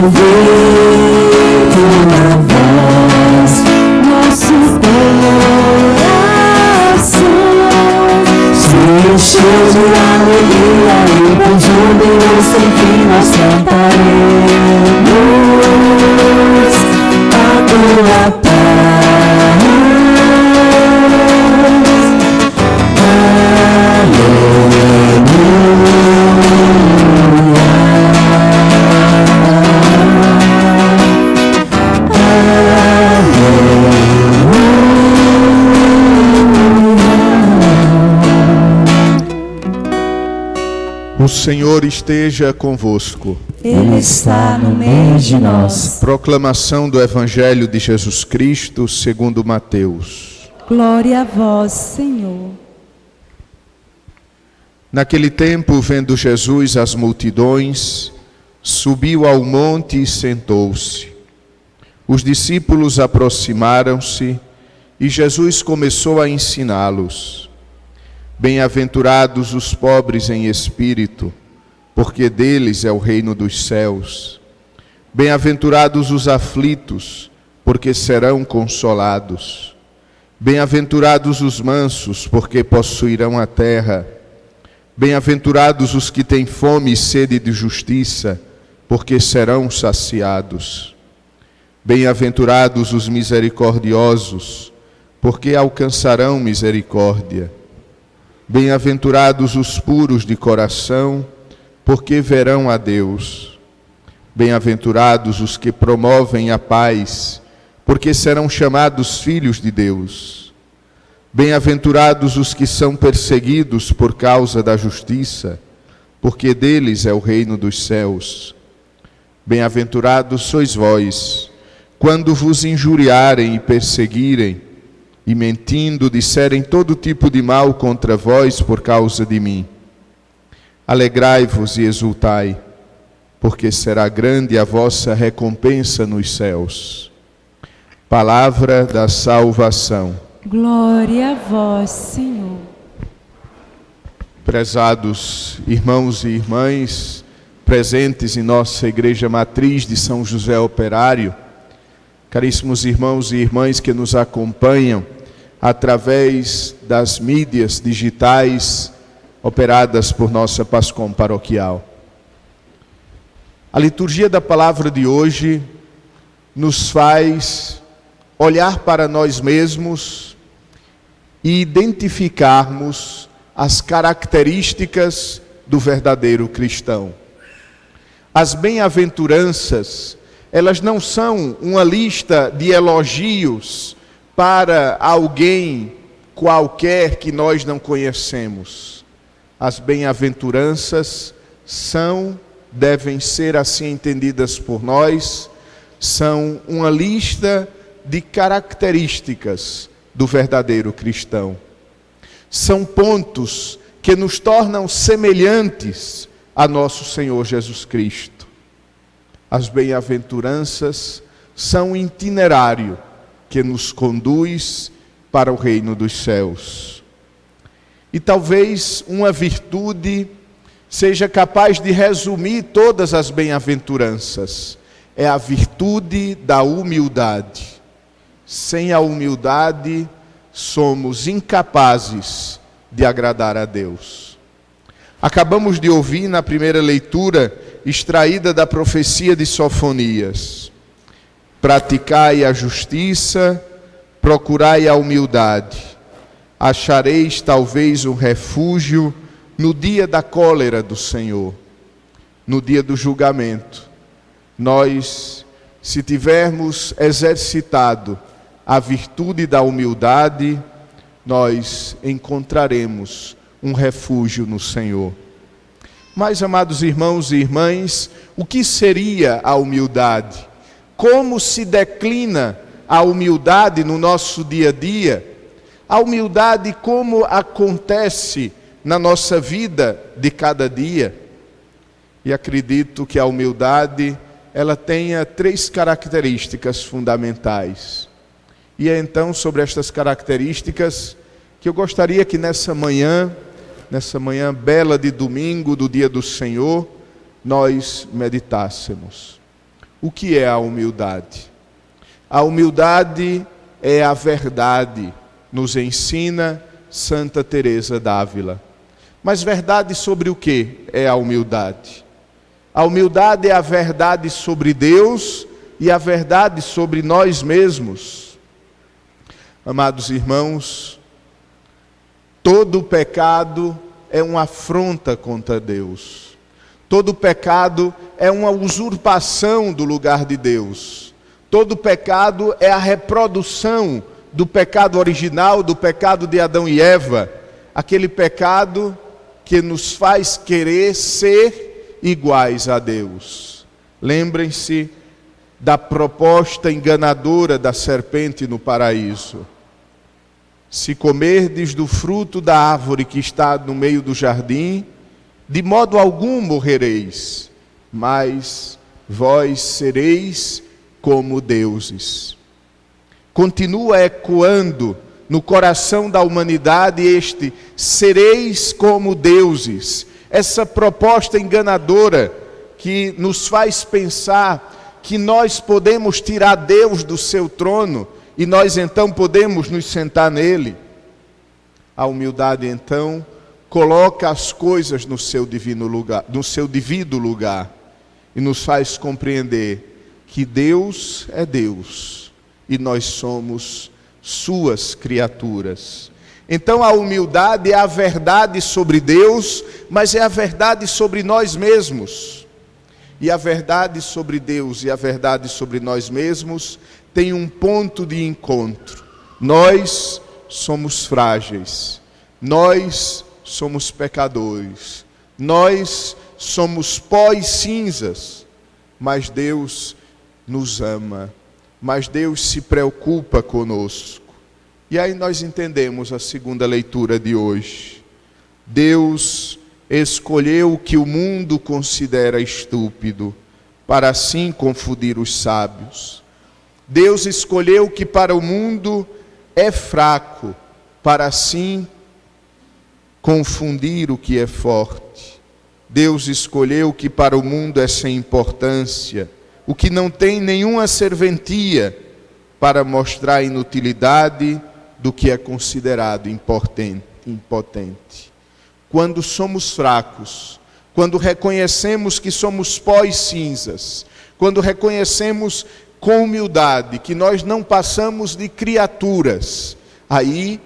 ouvir tua voz, nosso coração se encheu de alegria e com júbilo sem fim nós cantaremos a tua paz. O Senhor esteja convosco. Ele está no meio de nós. Proclamação do Evangelho de Jesus Cristo segundo Mateus. Glória a vós, Senhor. Naquele tempo, vendo Jesus as multidões, subiu ao monte e sentou-se. Os discípulos aproximaram-se e Jesus começou a ensiná-los. Bem-aventurados os pobres em espírito, porque deles é o reino dos céus. Bem-aventurados os aflitos, porque serão consolados. Bem-aventurados os mansos, porque possuirão a terra. Bem-aventurados os que têm fome e sede de justiça, porque serão saciados. Bem-aventurados os misericordiosos, porque alcançarão misericórdia. Bem-aventurados os puros de coração, porque verão a Deus. Bem-aventurados os que promovem a paz, porque serão chamados filhos de Deus. Bem-aventurados os que são perseguidos por causa da justiça, porque deles é o reino dos céus. Bem-aventurados sois vós, quando vos injuriarem e perseguirem, e mentindo disserem todo tipo de mal contra vós por causa de mim. Alegrai-vos e exultai, porque será grande a vossa recompensa nos céus. Palavra da salvação. Glória a vós, Senhor. Prezados irmãos e irmãs, presentes em nossa Igreja Matriz de São José Operário, caríssimos irmãos e irmãs que nos acompanham através das mídias digitais operadas por nossa PASCOM paroquial. A liturgia da palavra de hoje nos faz olhar para nós mesmos e identificarmos as características do verdadeiro cristão. As bem-aventuranças, elas não são uma lista de elogios para alguém qualquer que nós não conhecemos. As bem-aventuranças devem ser assim entendidas por nós, são uma lista de características do verdadeiro cristão. São pontos que nos tornam semelhantes a nosso Senhor Jesus Cristo. As bem-aventuranças são um itinerário que nos conduz para o reino dos céus. E talvez uma virtude seja capaz de resumir todas as bem-aventuranças. É a virtude da humildade. Sem a humildade, somos incapazes de agradar a Deus. Acabamos de ouvir na primeira leitura, extraída da profecia de Sofonias: praticai a justiça, procurai a humildade, achareis talvez um refúgio no dia da cólera do Senhor, no dia do julgamento. Nós, se tivermos exercitado a virtude da humildade, nós encontraremos um refúgio no Senhor. Mas, amados irmãos e irmãs, o que seria a humildade? Como se declina a humildade no nosso dia a dia? A humildade como acontece na nossa vida de cada dia? E acredito que a humildade, ela tenha 3 características fundamentais. E é então sobre estas características que eu gostaria que nessa manhã bela de domingo, do dia do Senhor, nós meditássemos. O que é a humildade? A humildade é a verdade, nos ensina Santa Teresa d'Ávila. Mas verdade sobre o que é a humildade? A humildade é a verdade sobre Deus e a verdade sobre nós mesmos. Amados irmãos, todo pecado é uma afronta contra Deus. Todo pecado é uma usurpação do lugar de Deus. Todo pecado é a reprodução do pecado original, do pecado de Adão e Eva. Aquele pecado que nos faz querer ser iguais a Deus. Lembrem-se da proposta enganadora da serpente no paraíso. Se comerdes do fruto da árvore que está no meio do jardim, de modo algum morrereis, mas vós sereis como deuses. Continua ecoando no coração da humanidade este sereis como deuses, essa proposta enganadora que nos faz pensar que nós podemos tirar Deus do seu trono e nós então podemos nos sentar nele. A humildade então coloca as coisas no seu divino lugar, no seu devido lugar, e nos faz compreender que Deus é Deus e nós somos suas criaturas. Então a humildade é a verdade sobre Deus, mas é a verdade sobre nós mesmos. E a verdade sobre Deus e a verdade sobre nós mesmos tem um ponto de encontro. Nós somos frágeis, nós somos pecadores, nós somos pó e cinzas, mas Deus nos ama, mas Deus se preocupa conosco. E aí nós entendemos a segunda leitura de hoje. Deus escolheu o que o mundo considera estúpido, para assim confundir os sábios. Deus escolheu o que para o mundo é fraco, para assim confundir o que é forte. Deus escolheu o que para o mundo é sem importância, o que não tem nenhuma serventia, para mostrar a inutilidade do que é considerado impotente. Quando somos fracos, quando reconhecemos que somos pó e cinzas, quando reconhecemos com humildade que nós não passamos de criaturas, aí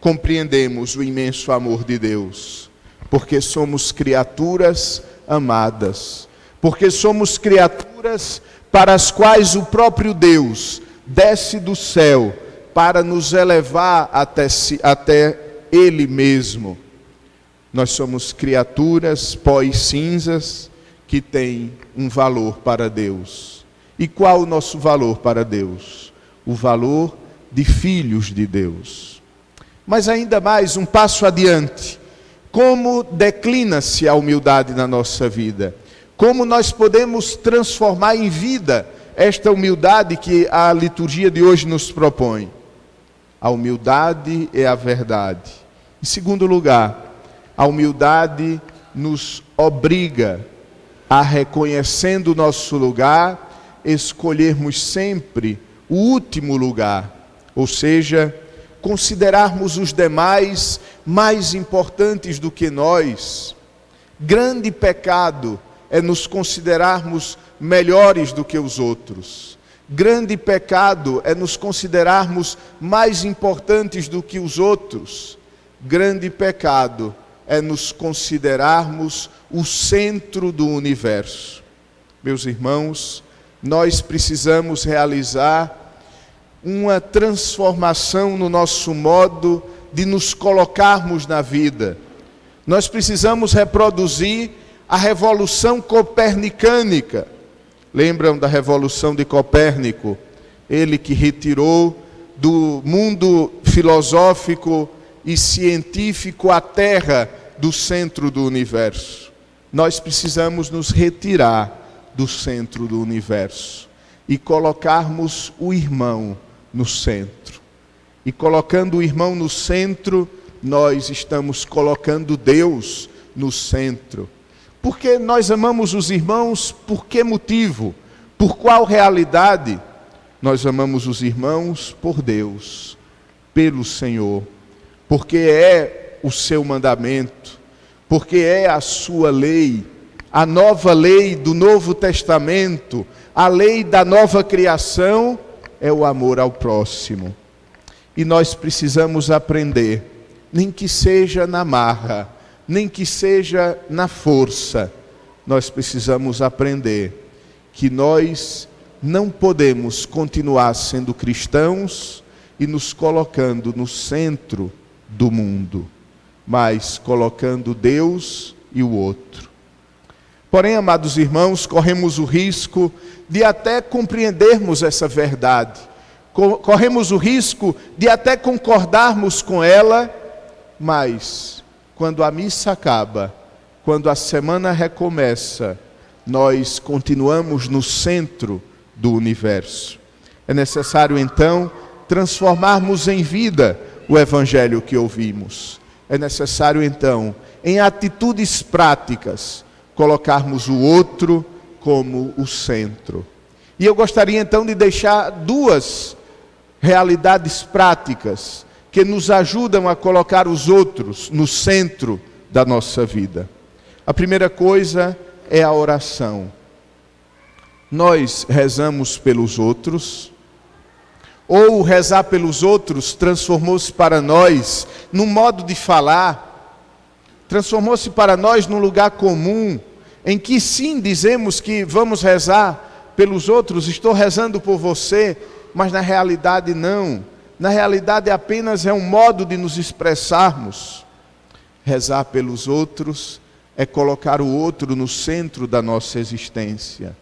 compreendemos o imenso amor de Deus, porque somos criaturas amadas, porque somos criaturas para as quais o próprio Deus desce do céu para nos elevar até Ele mesmo. Nós somos criaturas pó e cinzas que têm um valor para Deus. E qual o nosso valor para Deus? O valor de filhos de Deus. Mas ainda mais, um passo adiante. Como declina-se a humildade na nossa vida? Como nós podemos transformar em vida esta humildade que a liturgia de hoje nos propõe? A humildade é a verdade. Em segundo lugar, a humildade nos obriga a, reconhecendo o nosso lugar, escolhermos sempre o último lugar, ou seja, considerarmos os demais mais importantes do que nós. Grande pecado é nos considerarmos melhores do que os outros. Grande pecado é nos considerarmos mais importantes do que os outros. Grande pecado é nos considerarmos o centro do universo. Meus irmãos, nós precisamos realizar uma transformação no nosso modo de nos colocarmos na vida. Nós precisamos reproduzir a revolução copernicânica. Lembram da revolução de Copérnico? Ele que retirou do mundo filosófico e científico a Terra do centro do universo. Nós precisamos nos retirar do centro do universo e colocarmos o irmão no centro. E colocando o irmão no centro, nós estamos colocando Deus no centro. Porque nós amamos os irmãos, por que motivo? Por qual realidade? Nós amamos os irmãos por Deus, pelo Senhor, porque é o seu mandamento, porque é a sua lei, a nova lei do Novo Testamento, a lei da nova criação é o amor ao próximo. E nós precisamos aprender, nem que seja na marra, nem que seja na força, nós precisamos aprender que nós não podemos continuar sendo cristãos e nos colocando no centro do mundo, mas colocando Deus e o outro. Porém, amados irmãos, corremos o risco de até compreendermos essa verdade, corremos o risco de até concordarmos com ela, mas quando a missa acaba, quando a semana recomeça, nós continuamos no centro do universo. É necessário então transformarmos em vida o evangelho que ouvimos. É necessário então, em atitudes práticas, colocarmos o outro como o centro. E eu gostaria então de deixar duas realidades práticas que nos ajudam a colocar os outros no centro da nossa vida. A primeira coisa é a oração. Nós rezamos pelos outros, ou rezar pelos outros transformou-se para nós num modo de falar, transformou-se para nós num lugar comum, em que sim dizemos que vamos rezar pelos outros, estou rezando por você, mas na realidade não. Na realidade apenas é um modo de nos expressarmos. Rezar pelos outros é colocar o outro no centro da nossa existência.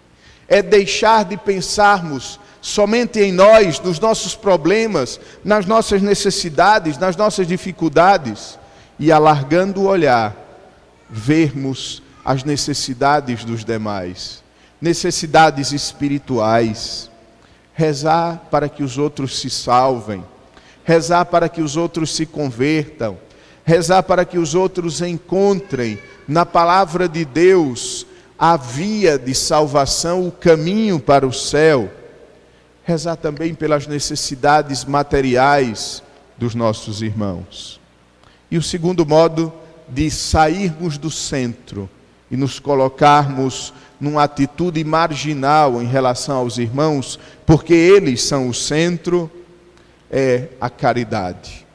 É deixar de pensarmos somente em nós, nos nossos problemas, nas nossas necessidades, nas nossas dificuldades, e alargando o olhar, vermos as necessidades dos demais, necessidades espirituais. Rezar para que os outros se salvem, rezar para que os outros se convertam, rezar para que os outros encontrem na palavra de Deus a via de salvação, o caminho para o céu. Rezar também pelas necessidades materiais dos nossos irmãos. E o segundo modo de sairmos do centro e nos colocarmos numa atitude marginal em relação aos irmãos, porque eles são o centro, é a caridade.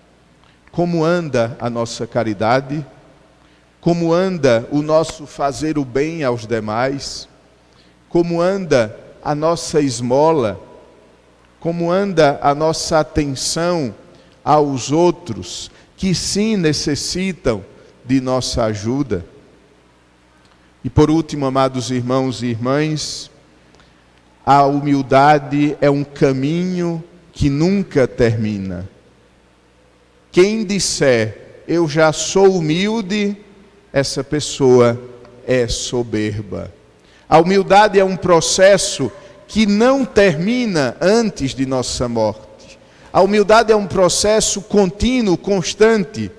Como anda a nossa caridade? Como anda o nosso fazer o bem aos demais? Como anda a nossa esmola? Como anda a nossa atenção aos outros, que sim necessitam de nossa ajuda? E por último, amados irmãos e irmãs, a humildade é um caminho que nunca termina. Quem disser, eu já sou humilde, essa pessoa é soberba. A humildade é um processo que não termina antes de nossa morte. A humildade é um processo contínuo, constante.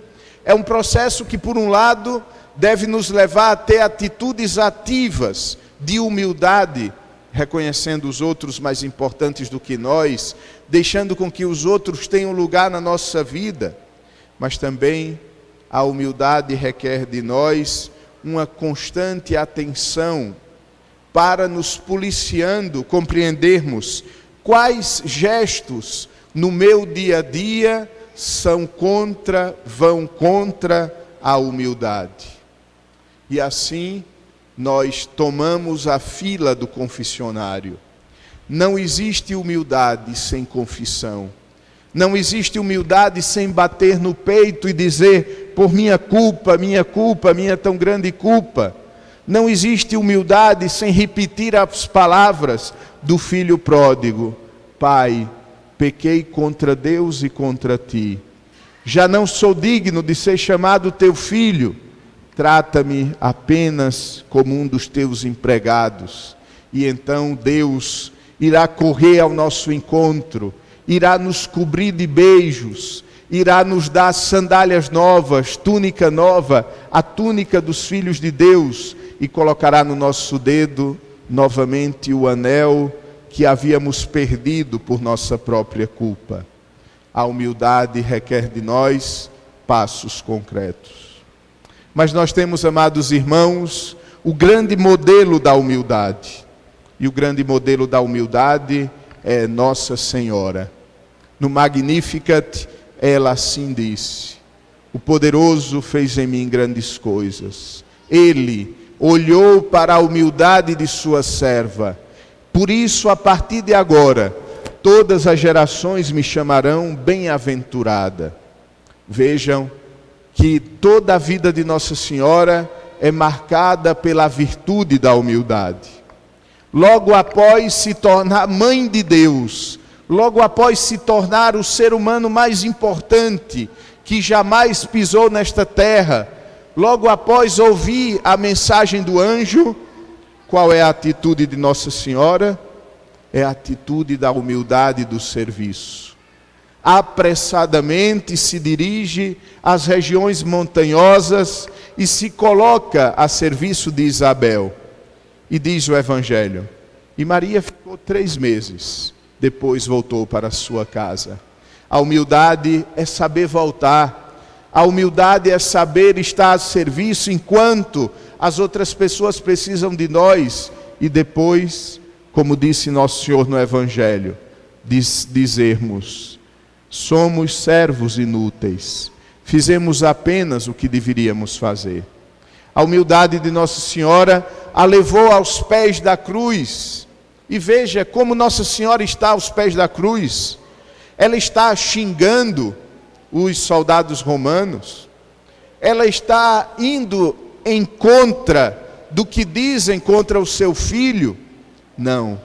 É um processo que, por um lado, deve nos levar a ter atitudes ativas de humildade, reconhecendo os outros mais importantes do que nós, deixando com que os outros tenham lugar na nossa vida. Mas também a humildade requer de nós uma constante atenção para nos policiando, compreendermos quais gestos no meu dia a dia vão contra a humildade. E assim nós tomamos a fila do confessionário. Não existe humildade sem confissão. Não existe humildade sem bater no peito e dizer, por minha culpa, minha tão grande culpa. Não existe humildade sem repetir as palavras do filho pródigo. Pai, pequei contra Deus e contra ti. Já não sou digno de ser chamado teu filho. Trata-me apenas como um dos teus empregados. E então Deus irá correr ao nosso encontro, irá nos cobrir de beijos, irá nos dar sandálias novas, túnica nova, a túnica dos filhos de Deus, e colocará no nosso dedo novamente o anel que havíamos perdido por nossa própria culpa. A humildade requer de nós passos concretos. Mas nós temos, amados irmãos, o grande modelo da humildade. E o grande modelo da humildade é Nossa Senhora. No Magnificat, ela assim disse: o poderoso fez em mim grandes coisas. Ele olhou para a humildade de sua serva. Por isso, a partir de agora, todas as gerações me chamarão bem-aventurada. Vejam que toda a vida de Nossa Senhora é marcada pela virtude da humildade. Logo após se tornar mãe de Deus, logo após se tornar o ser humano mais importante que jamais pisou nesta terra, logo após ouvir a mensagem do anjo, qual é a atitude de Nossa Senhora? É a atitude da humildade e do serviço. Apressadamente se dirige às regiões montanhosas e se coloca a serviço de Isabel. E diz o Evangelho: e Maria ficou 3 meses, depois voltou para a sua casa. A humildade é saber voltar. A humildade é saber estar a serviço enquanto as outras pessoas precisam de nós. E depois, como disse Nosso Senhor no Evangelho, dizermos: somos servos inúteis, fizemos apenas o que deveríamos fazer. A humildade de Nossa Senhora a levou aos pés da cruz. E veja como Nossa Senhora está aos pés da cruz. Ela está xingando os soldados romanos. Ela está indo em contra do que dizem contra o seu filho. Não,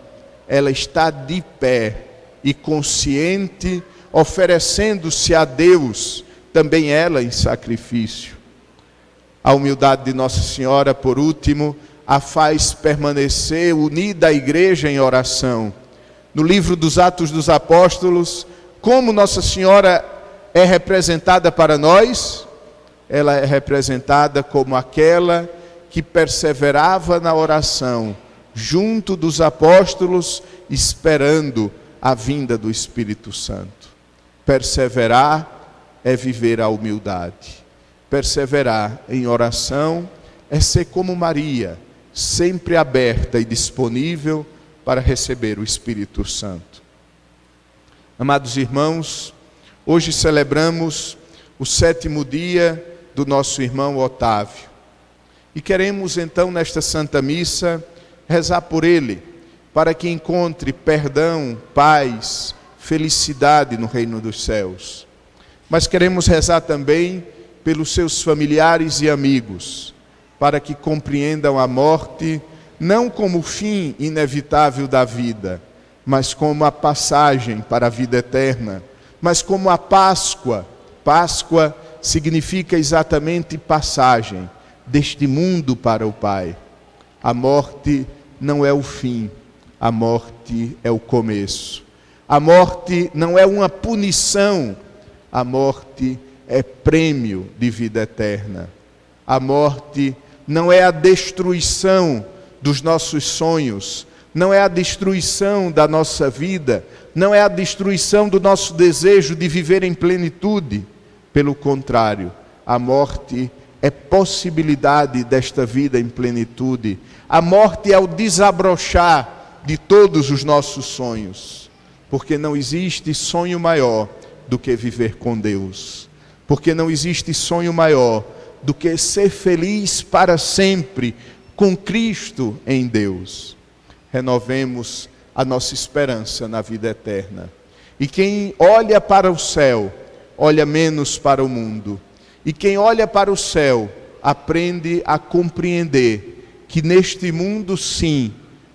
ela está de pé e consciente, oferecendo-se a Deus, também ela em sacrifício. A humildade de Nossa Senhora, por último, a faz permanecer unida à igreja em oração. No livro dos Atos dos Apóstolos, como Nossa Senhora é representada para nós? Ela é representada como aquela que perseverava na oração, junto dos apóstolos, esperando a vinda do Espírito Santo. Perseverar é viver a humildade. Perseverar em oração é ser como Maria, sempre aberta e disponível para receber o Espírito Santo. Amados irmãos, hoje celebramos o 7º dia do nosso irmão Otávio. E queremos então nesta Santa Missa rezar por ele, para que encontre perdão, paz, felicidade no reino dos céus. Mas queremos rezar também pelos seus familiares e amigos, para que compreendam a morte não como o fim inevitável da vida, mas como a passagem para a vida eterna, mas como a Páscoa. Páscoa significa exatamente passagem deste mundo para o Pai. A morte não é o fim, a morte é o começo. A morte não é uma punição, a morte é prêmio de vida eterna. A morte não é a destruição dos nossos sonhos, não é a destruição da nossa vida, não é a destruição do nosso desejo de viver em plenitude. Pelo contrário, a morte é possibilidade desta vida em plenitude. A morte é o desabrochar de todos os nossos sonhos, porque não existe sonho maior do que viver com Deus, porque não existe sonho maior do que ser feliz para sempre com Cristo em Deus. Renovemos a nossa esperança na vida eterna. E quem olha para o céu, olha menos para o mundo. E quem olha para o céu, aprende a compreender que neste mundo, sim,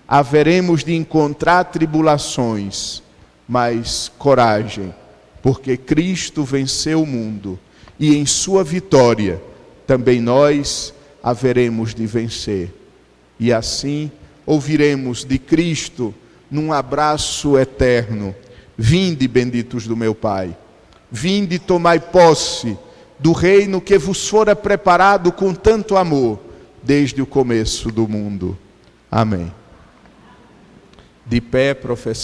haveremos de encontrar tribulações, mas coragem, porque Cristo venceu o mundo, e em sua vitória, também nós haveremos de vencer. E assim, ouviremos de Cristo, num abraço eterno: vinde, benditos do meu Pai, vinde, tomai posse do reino que vos fora preparado com tanto amor, desde o começo do mundo. Amém. de pé, professando.